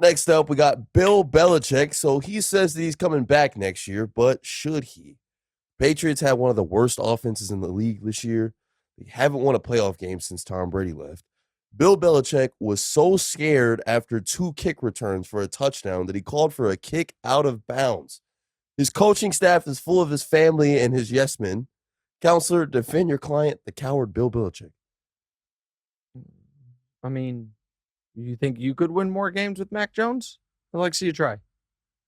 Next up, we got Bill Belichick. So he says that he's coming back next year, but should he? Patriots have one of the worst offenses in the league this year. They haven't won a playoff game since Tom Brady left. Bill Belichick was so scared after 2 kick returns for a touchdown that he called for a kick out of bounds. His coaching staff is full of his family and his yes men. Counselor, defend your client, the coward Bill Belichick. I mean, you think you could win more games with Mac Jones? I'd like to see you try.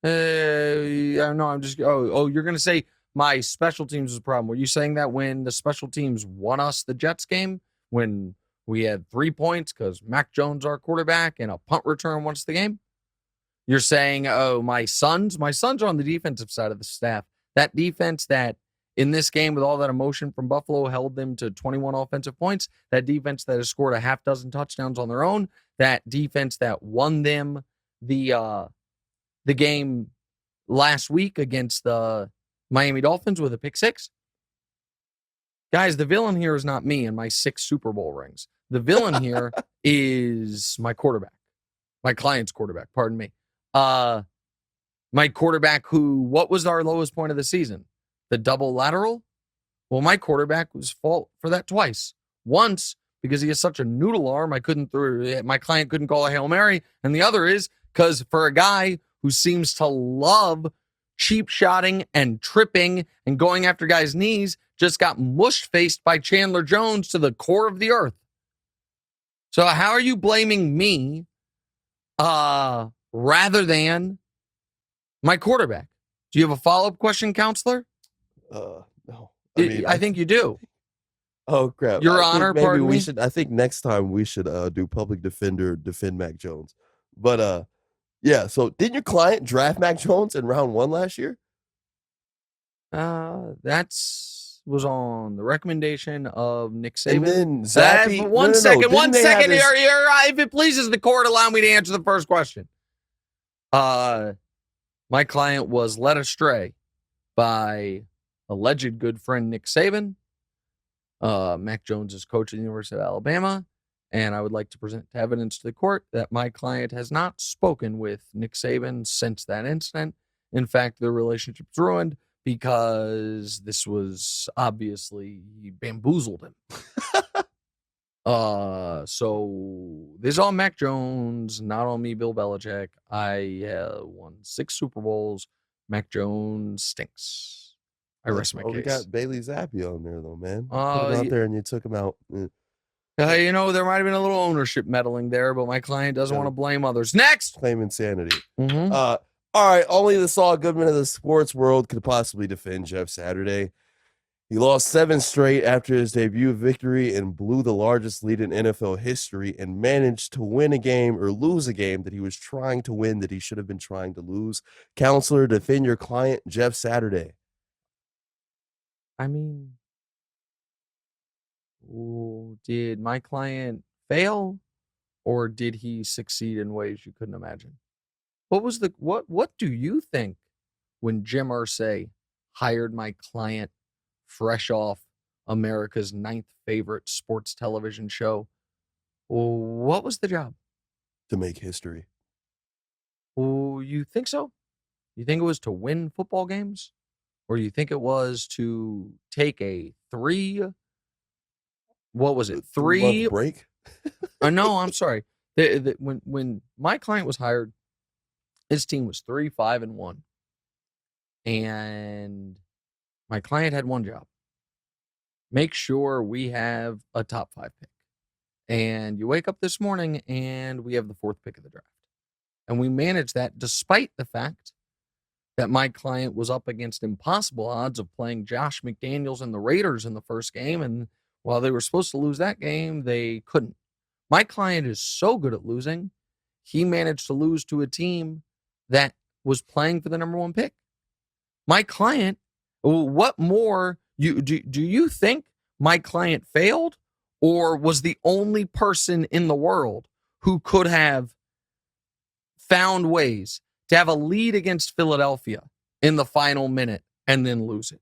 No, I'm just, you're going to say my special teams was a problem. Were you saying that when the special teams won us the Jets game, when we had 3 points because Mac Jones, our quarterback, and a punt return once the game? You're saying, my sons are on the defensive side of the staff. That defense that in this game with all that emotion from Buffalo held them to 21 offensive points, that defense that has scored a half dozen touchdowns on their own, that defense that won them the game last week against the Miami Dolphins with a pick six. Guys, the villain here is not me and my 6 Super Bowl rings. The villain here is my quarterback, my client's quarterback, pardon me. My quarterback who, what was our lowest point of the season? The double lateral? Well, my quarterback was fault for that twice. Once, because he has such a noodle arm, my client couldn't call a Hail Mary. And the other is because for a guy who seems to love cheap shotting and tripping and going after guys' knees, just got mush-faced by Chandler Jones to the core of the earth. So how are you blaming me rather than my quarterback? Do you have a follow-up question, counselor? No. I think you do. Oh, crap. Your Honor, pardon me? I think next time we should do public defender, defend Mac Jones. But, yeah, so didn't your client draft Mac Jones in round 1 last year? That was on the recommendation of Nick Saban. And then Zappy. One second. If it pleases the court, allow me to answer the first question. My client was led astray by alleged good friend Nick Saban. Mac Jones is coach at the University of Alabama. And I would like to present evidence to the court that my client has not spoken with Nick Saban since that incident. In fact, their relationship's ruined because this was obviously, he bamboozled him. So this is all Mac Jones, not on me, Bill Belichick. I won 6 Super Bowls. Mac Jones stinks. I rest my case. We got Bailey Zappi on there, though, man. Put him out there and you took him out. There might have been a little ownership meddling there, but my client doesn't want to blame others. Next! Claim insanity. Mm-hmm. All right, only the Saul Goodman of the sports world could possibly defend Jeff Saturday. He lost 7 straight after his debut victory and blew the largest lead in NFL history and managed to win a game or lose a game that he was trying to win that he should have been trying to lose. Counselor, defend your client, Jeff Saturday. I mean, did my client fail or did he succeed in ways you couldn't imagine? What do you think when Jim Irsay hired my client fresh off America's 9th favorite sports television show? What was the job? To make history. You think so? You think it was to win football games? Or you think it was to take a 3 break? No, I'm sorry. When my client was hired, his team was 3-5-1. And my client had one job. Make sure we have a top 5 pick. And you wake up this morning and we have the 4th pick of the draft. And we managed that despite the fact that my client was up against impossible odds of playing Josh McDaniels and the Raiders in the first game. And while they were supposed to lose that game, they couldn't. My client is so good at losing, he managed to lose to a team that was playing for the number 1 pick. My client, what more, do you think my client failed or was the only person in the world who could have found ways to have a lead against Philadelphia in the final minute and then lose it?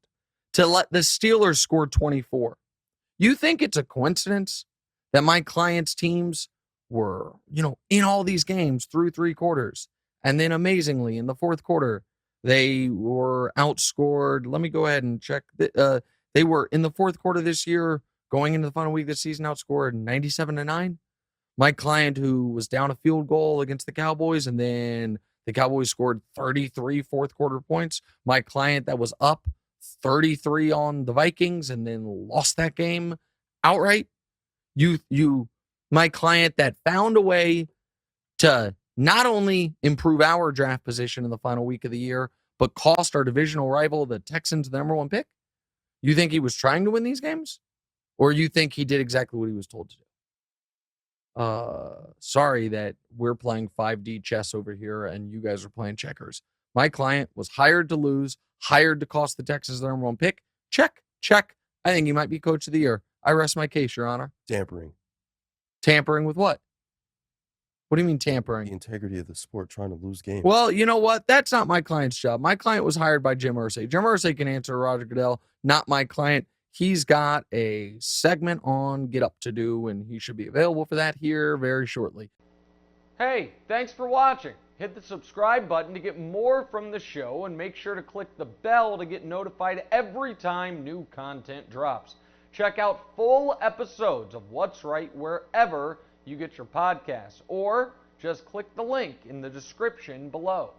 To let the Steelers score 24. You think it's a coincidence that my client's teams were, in all these games through 3 quarters. And then amazingly, in the fourth quarter, they were outscored. Let me go ahead and check. They were in the fourth quarter this year, going into the final week this season, outscored 97-9. My client, who was down a field goal against the Cowboys, and then the Cowboys scored 33 fourth quarter points. My client that was up 33 on the Vikings and then lost that game outright. My client that found a way to not only improve our draft position in the final week of the year, but cost our divisional rival, the Texans, the number 1 pick. You think he was trying to win these games? Or you think he did exactly what he was told to do? Sorry that we're playing 5D chess over here and you guys are playing checkers. My client was hired to lose, hired to cost the Texans the number 1 pick. Check. I think he might be coach of the year. I rest my case, Your Honor. Tampering. Tampering with what? What do you mean tampering? The integrity of the sport, trying to lose games. Well, you know what? That's not my client's job. My client was hired by Jim Irsay. Jim Irsay can answer Roger Goodell, not my client. He's got a segment on Get Up to do, and he should be available for that here very shortly. Hey, thanks for watching. Hit the subscribe button to get more from the show, and make sure to click the bell to get notified every time new content drops. Check out full episodes of What's Right wherever you get your podcasts, or just click the link in the description below.